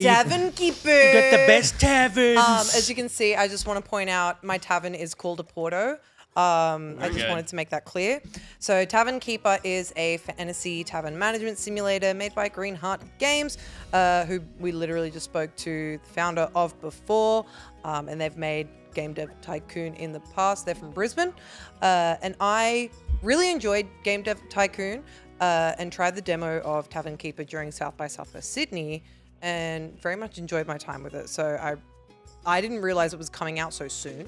Tavern Keeper. You got the best taverns. As you can see, I just want to point out my tavern is called a Porto. I just wanted to make that clear. So Tavern Keeper is a fantasy tavern management simulator made by Green Heart Games, who we literally just spoke to the founder of before, and they've made Game Dev Tycoon in the past. They're from Brisbane, and I really enjoyed Game Dev Tycoon and tried the demo of Tavern Keeper during South by Southwest Sydney, and very much enjoyed my time with it. So I didn't realize it was coming out so soon.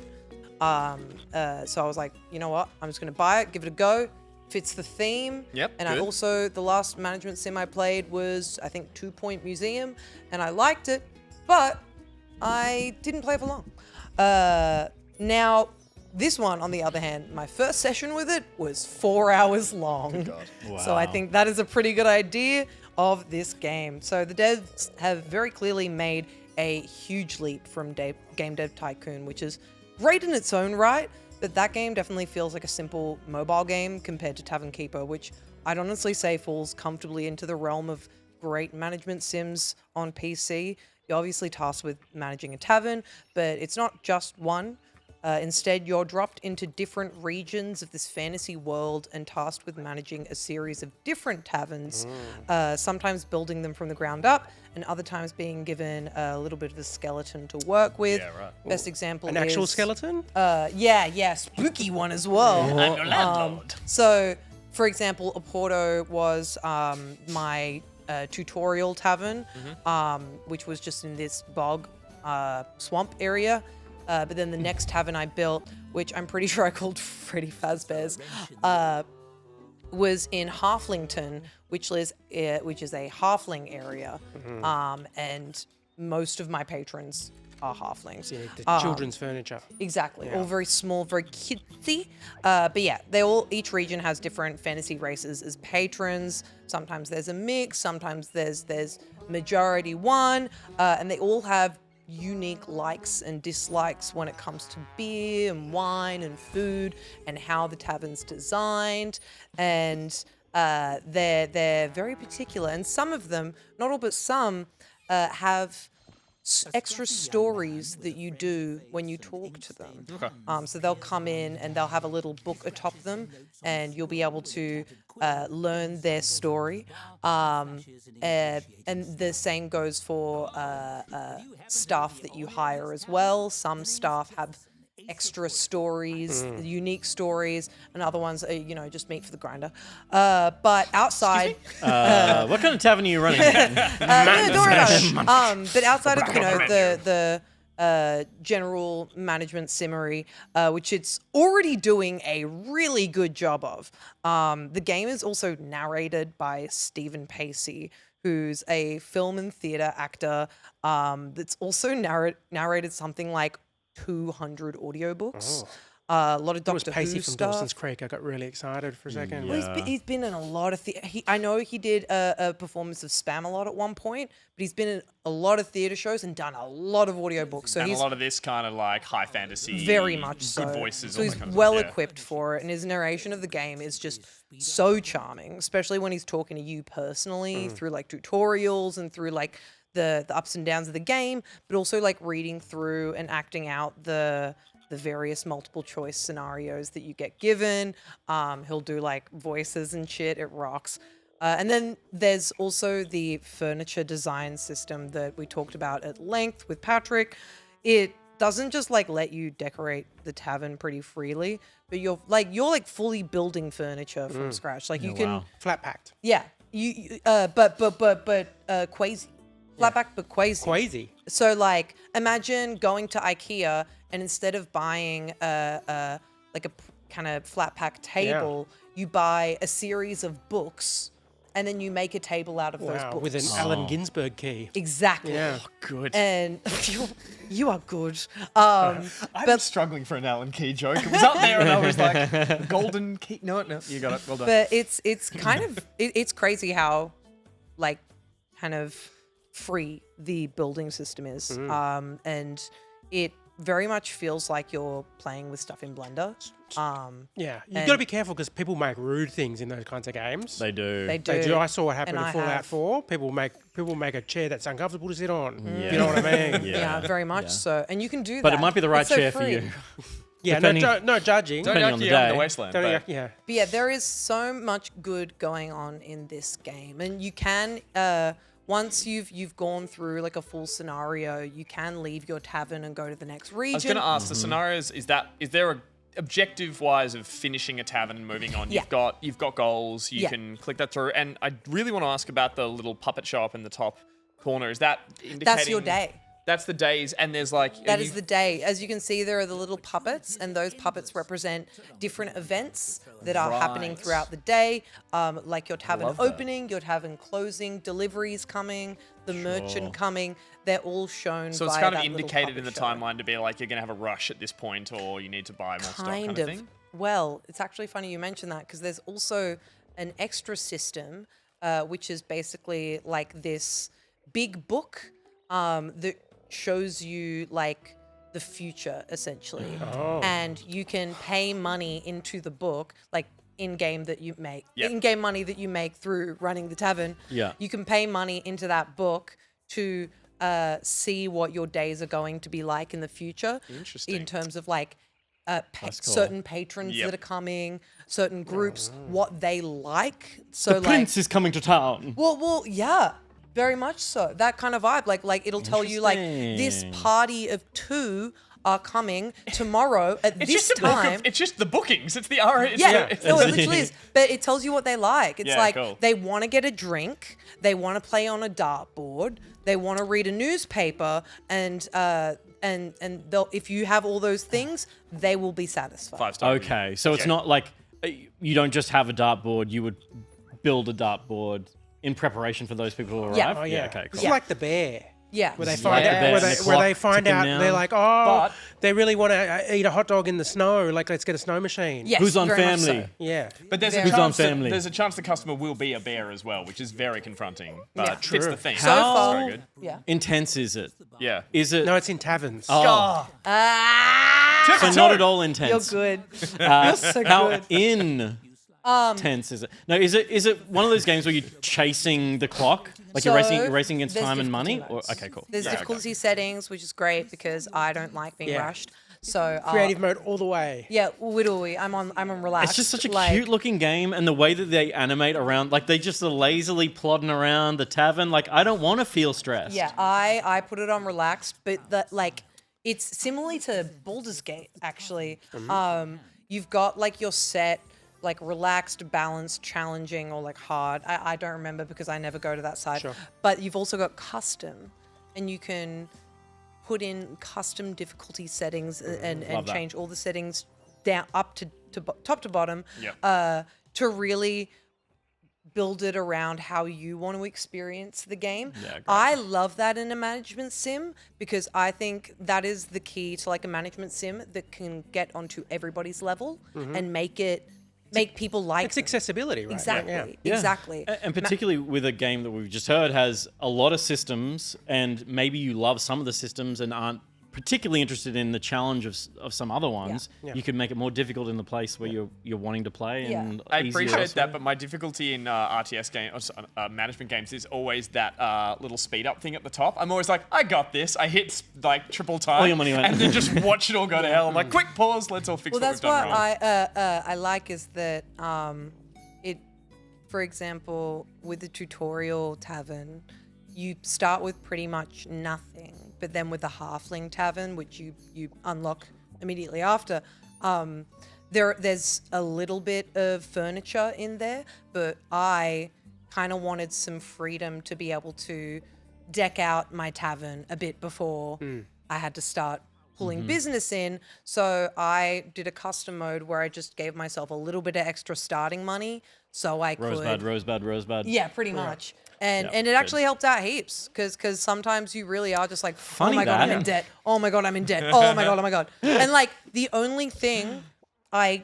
So I was like, you know what? I'm just going to buy it, give it a go. Fits the theme. Yep, And good. I also, the last management sim I played was, I think, 2 Point Museum, and I liked it, but I didn't play for long. Now, this one, on the other hand, my first session with it was 4 hours long. Good God. Wow. So I think that is a pretty good idea of this game. So the devs have very clearly made a huge leap from Game Dev Tycoon, which is great in its own right, but that game definitely feels like a simple mobile game compared to Tavern Keeper, which I'd honestly say falls comfortably into the realm of great management sims on PC. You're obviously tasked with managing a tavern, but it's not just one. Instead, you're dropped into different regions of this fantasy world and tasked with managing a series of different taverns, sometimes building them from the ground up, and other times being given a little bit of a skeleton to work with. Yeah, right. Best example An is... actual skeleton? Yeah, spooky one as well. I'm your landlord. So, for example, Oporto was my tutorial tavern, which was just in this bog swamp area. But then the next tavern I built, which I'm pretty sure I called Freddy Fazbear's, was in Halflington, which is a halfling area. And most of my patrons are halflings. Yeah, the children's furniture. Exactly. All very small, very kidsy. But yeah, each region has different fantasy races as patrons. Sometimes there's a mix, sometimes there's majority one, and they all have unique likes and dislikes when it comes to beer and wine and food and how the tavern's designed. And they're very particular. And some of them, not all but some, have extra stories that you do when you talk to them. Okay. So they'll come in and they'll have a little book atop them, and you'll be able to learn their story. And the same goes for staff that you hire as well. Some staff have extra stories, unique stories, and other ones are, just meat for the grinder. But outside... What kind of tavern are you running? no, don't worry about it. But outside of, the general management simmery, which it's already doing a really good job of. The game is also narrated by Stephen Pacey, who's a film and theatre actor that's also narrated something like 200 audiobooks. A lot of That was Doctor Pacey Who from stuff. Dawson's Creek. I got really excited for a second. Well, he's been in a lot of I know he did a performance of Spamalot at one point, but he's been in a lot of theatre shows and done a lot of audiobooks. So And he's a lot of this kind of like high fantasy, very much so. good voices. So all he's that kind of well stuff, yeah. equipped for it, and his narration of the game is just so charming, especially when he's talking to you personally through like tutorials and through like the ups and downs of the game, but also like reading through and acting out the various multiple choice scenarios that you get given. He'll do like voices and shit. It rocks. And then there's also the furniture design system that we talked about at length with Patrick. It doesn't just like let you decorate the tavern pretty freely, but you're fully building furniture from scratch. Like you can, wow. Flat packed. yeah, but quasi. Flatback, but quasi. Quasi. So like, imagine going to IKEA and instead of buying a kind of flat pack table, you buy a series of books, and then you make a table out of those books. With an Allen Ginsberg key. Exactly. Yeah. Good. And you are good. I'm struggling for an Allen Key joke. It was up there, and I was like, golden key. No, you got it. Well done. But it's kind of it's crazy how like kind of free the building system is, and it very much feels like you're playing with stuff in Blender. Yeah, you've And- got to be careful because people make rude things in those kinds of games. They do. They do. They do. I saw what happened and in I Fallout have. 4. People make a chair that's uncomfortable to sit on. Yeah. You know what I mean? Yeah, very much so. And you can do that. But it might be the right It's so chair for free. you. Yeah, Depending- no judging. Don't Depending on the yuck you out in day. the wasteland. Don't- but- yeah. But yeah, there is so much good going on in this game, and you can once you've gone through like a full scenario, you can leave your tavern and go to the next region. I was going to ask the scenarios. Is there a objective wise of finishing a tavern and moving on? Yeah. You've got goals. You Yeah. can click that through. And I really want to ask about the little puppet show up in the top corner. Is that indicating That's your day. That's the days, and there's like That is the day. As you can see, there are the little puppets, and those puppets represent different events that are happening Right. throughout the day, like your tavern love that. opening, your tavern closing, deliveries coming, the merchant coming. They're all shown. So it's via kind of that little indicated in the puppet show. timeline to be like you're gonna have a rush at this point, or you need to buy more stuff. Kind Kind of. thing. Well, it's actually funny you mentioned that because there's also an extra system, which is basically like this big book that shows you like the future essentially, and you can pay money into the book, like in-game that you make, Yep. in-game money that you make through running the tavern. Yeah. You can pay money into that book to see what your days are going to be like in the future. Interesting. In terms of like cool. certain patrons Yep. that are coming, certain groups, what they like. So The like, prince is coming to town. well, yeah, very much so. That kind of vibe. Like it'll tell you like this Interesting. party of 2 are coming tomorrow at It's this just a book time. of, it's just the bookings. It's the R. It's Yeah, the- no, it literally is. But it tells you what they like. It's Yeah, like cool. they want to get a drink, they want to play on a dartboard, they want to read a newspaper, and they'll, if you have all those things, they will be satisfied. 5-star. Okay, so it's Okay. not like you don't just have a dartboard. You would build a dartboard in preparation for those people to arrive. Yeah. Oh yeah. Okay. It's Cool. like the bear. Yeah. Where they Yeah. find Yeah. out, And the where they clock find ticking out, down. they're like, oh, But- they really want to eat a hot dog in the snow. Like, let's get a snow machine. Yes, Who's on very much family? so. Yeah. But there's Very a much. chance Who's on family? there's a chance the customer will be a bear as well, which is very confronting. But Yeah. fits True. the theme. So How- far, Very good. yeah. Intense is it? Yeah. Is it? No, it's in taverns. Oh, Ah, so not at all you're intense. good. Uh, so how good. intense is it? No, is it one of those games where you're chasing the clock, like you're So, racing against there's time and money? difficulty Or modes. okay, cool. There's difficulty settings, which is great because I don't like being Yeah. rushed. So Creative mode all the way. Yeah, whittly. I'm on relaxed. It's just such a like, cute looking game, and the way that they animate around, like they just are lazily plodding around the tavern. Like I don't want to feel stressed. Yeah, I put it on relaxed, but that like it's similarly to Baldur's Gate actually. You've got like your set like relaxed, balanced, challenging, or like hard. I don't remember because I never go to that side. Sure. But you've also got custom, and you can put in custom difficulty settings and Love that. change all the settings down up to top to bottom Yep. to really build it around how you want to experience the game. Yeah, great. I love that in a management sim because I think that is the key to like a management sim that can get onto everybody's level and make people like It's them. accessibility, right? Exactly. Yeah. Yeah. Exactly. And particularly with a game that we've just heard has a lot of systems, and maybe you love some of the systems and aren't particularly interested in the challenge of some other ones. Yeah. You can make it more difficult in the place where you're wanting to play. Yeah. And I easier appreciate elsewhere. that, but my difficulty in RTS management games is always that little speed up thing at the top. I'm always like, I got this. I hit like triple time, All your money went. and then just watch it all go to hell. I'm like, quick pause. Let's all fix Well, what that's we've done what wrong. I like is that it, for example, with the tutorial tavern, you start with pretty much nothing, but then with the halfling tavern, which you unlock immediately after, there's a little bit of furniture in there, but I kind of wanted some freedom to be able to deck out my tavern a bit before I had to start pulling business in. So I did a custom mode where I just gave myself a little bit of extra starting money so I could... Rosebud. Yeah, pretty much. And Yep, and it good. actually helped out heaps because sometimes you really are just like, Funny oh my God, I'm that. in debt. Oh my God, I'm in debt. Oh my God, oh my God. And like the only thing I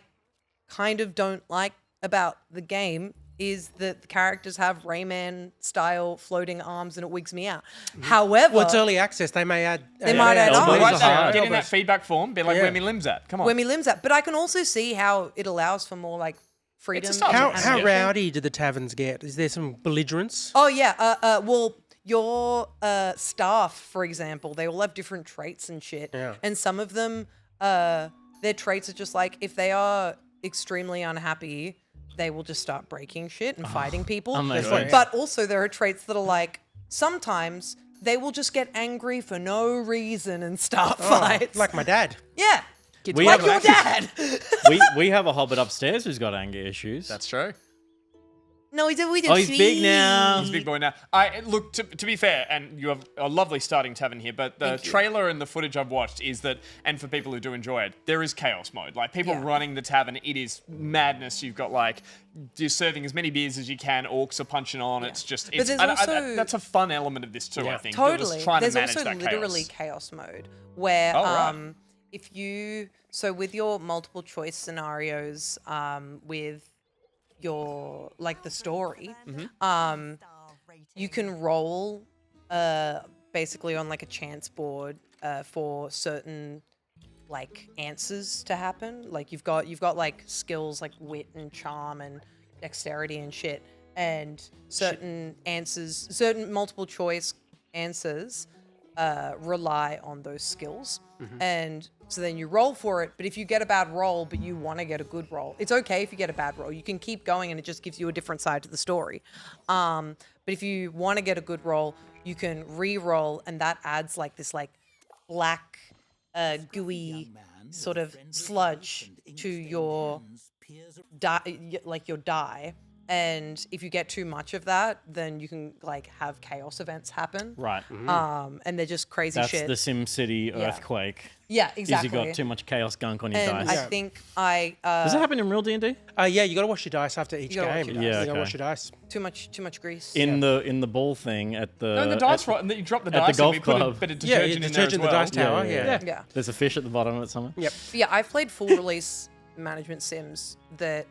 kind of don't like about the game is that the characters have Rayman style floating arms and it wigs me out. However, Well, it's early access. They may add. They might add elbows on. Write are that, hard. get in that feedback form. Be like, Yeah. where me limbs at? Come on. where me limbs at. But I can also see how it allows for more like freedom. start and How Yeah. animation. rowdy do the taverns get? Is there some belligerence? Oh yeah. Well, your staff, for example, they all have different traits and shit. Yeah. And some of them, their traits are just like if they are extremely unhappy, they will just start breaking shit and fighting people. amazing. But also there are traits that are like sometimes they will just get angry for no reason and start fights. Like my dad. yeah. We Like have your a- dad. we have a hobbit upstairs who's got anger issues. That's true. No, we oh, he's big now. He's a big boy now. I look to be fair, and you have a lovely starting tavern here. But the trailer and the footage I've watched is that, and for people who do enjoy it, there is chaos mode. Like people Yeah. running the tavern, it is madness. You've got like you're serving as many beers as you can. Orcs are punching on. It's just it's there's and also- that's a fun element of this too. I think Totally. Trying There's to manage also that literally chaos. chaos mode where Oh, right. if you with your multiple choice scenarios with your like the story, you can roll basically on like a chance board for certain like answers to happen. Like you've got like skills like wit and charm and dexterity and shit, and certain answers, certain multiple choice answers rely on those skills. And so then you roll for it, but if you get a bad roll but you want to get a good roll, it's okay if you get a bad roll. You can keep going and it just gives you a different side to the story. But if you want to get a good roll, you can re-roll, and that adds like this like black gooey sort of sludge to your die, like your die. And if you get too much of that, then you can like have chaos events happen. Right. And they're just crazy That's shit. the SimCity earthquake. Yeah, Is exactly. you got too much chaos gunk on your and dice. I think I Does it happen in real D&D? Yeah, you got to wash your dice after each You gotta wash game. your dice. Yeah, you got to okay. wash your dice. too much grease. In the ball thing at the No, in the dice roll, and then you drop the at the dice, and golf we put a club. bit of Yeah, detergent in there as detergent in well. the dice tower. yeah, Yeah. yeah. Yeah. There's a fish at the bottom of it somewhere. Yep. Yeah, I've played full release management sims that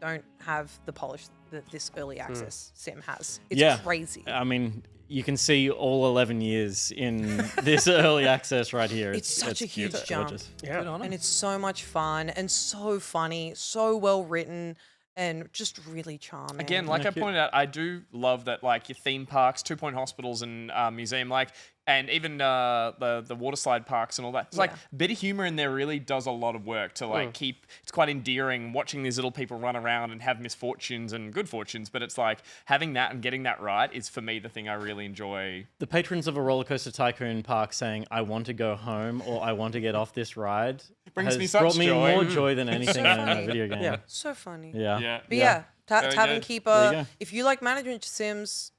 don't have the polish that this early access sim has. It's Yeah. crazy. I mean, you can see all 11 years in this early access right here. It's such a huge cute, jump. gorgeous. Yeah. And it's so much fun and so funny, so well written, and just really charming. Again, like I pointed out, I do love that, like your theme parks, 2 Point hospitals, and museum, like, and even the water slide parks and all that. It's like a bit of humor in there really does a lot of work to like keep. It's quite endearing watching these little people run around and have misfortunes and good fortunes. But it's like having that and getting that right is for me the thing I really enjoy. The patrons of a roller coaster tycoon park saying, "I want to go home" or "I want to get off this ride" Brings has me such brought me joy. more joy than anything in a funny. video game. Yeah. so funny. Yeah. But yeah, Very Tavern good. Keeper. There you go. If you like management sims,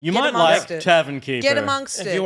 You Get might amongst like it. Tavern Keeper. get amongst If it. you